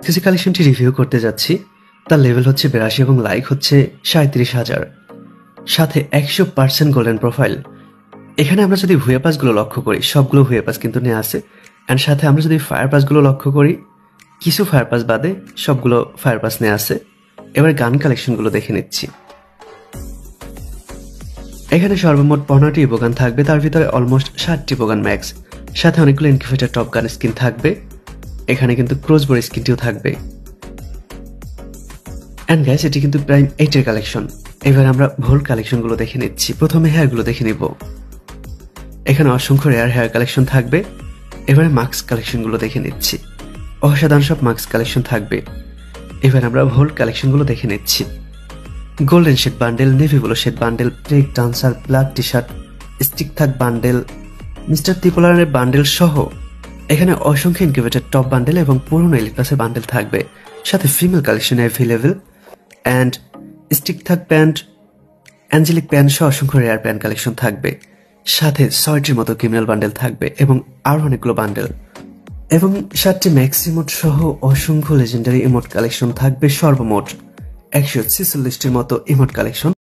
CC কালেকশনটি review করতে যাচ্ছি। তার লেভেল হচ্ছে 82 এবং লাইক হচ্ছে 37,000, সাথে 100% গোল্ডেন প্রোফাইল। এখানে আমরা যদি ভুয়া পাসগুলো লক্ষ্য করি, সবগুলো ভুয়া পাস কিন্তু নেওয়া আছে। অ্যান্ড সাথে আমরা যদি ফায়ার পাসগুলো লক্ষ্য করি, কিছু ফায়ার পাস বাদে সবগুলো ফায়ার পাস নেওয়া আছে। এবার গান কালেকশনগুলো দেখে নিচ্ছি। এখানে সর্বমোট 15টি ইভোগান থাকবে, তার ভিতরে অলমোস্ট 60টি ইভোগান ম্যাক্স, সাথে অনেকগুলো ইনকিউবেটর টপ গান স্কিন থাকবে। এখানে কিন্তু ক্রসবোর স্কিনটিও থাকবে। অ্যান্ড গাইস, এটি কিন্তু প্রাইম 8 কালেকশন। এবার আমরা ভোল্ট কালেকশনগুলো দেখে নিচ্ছি। প্রথমে হেয়ারগুলো দেখে নিব। এখানে অসংখ্য রেয়ার হেয়ার কালেকশন থাকবে। এবারে মাস্ক কালেকশনগুলো দেখে নিচ্ছি। অসাধারণ সব মাস্ক কালেকশন থাকবে। এবার আমরা ভোল্ট কালেকশনগুলো দেখে নিচ্ছি। Golden shade bundle, navy blue shade bundle, break dancer, black T shirt, স্টিক থাক বান্ডেল, মিস্টার ত্রিপোলারের বান্ডেল সহ এখানে অসংখ্য ইনকিউবেটর টপ বান্ডেল এবং পুরনো এলিট পাসের বান্ডেল থাকবে। সাথে female collection available and stick থাক প্যান্ট, অ্যাঞ্জেলিক প্যান্ট সহ অসংখ্য রেয়ার প্যান্ট কালেকশন থাকবে। সাথে 6টির মতো ক্রিমিনাল বান্ডেল থাকবে এবং আরো অনেকগুলো বান্ডেল এবং 7টি ম্যাক্স ইমোট সহ অসংখ্য লেজেন্ডারি ইমোট কালেকশন থাকবে। সর্বমোট 146টির মতো ইমোট কালেকশন।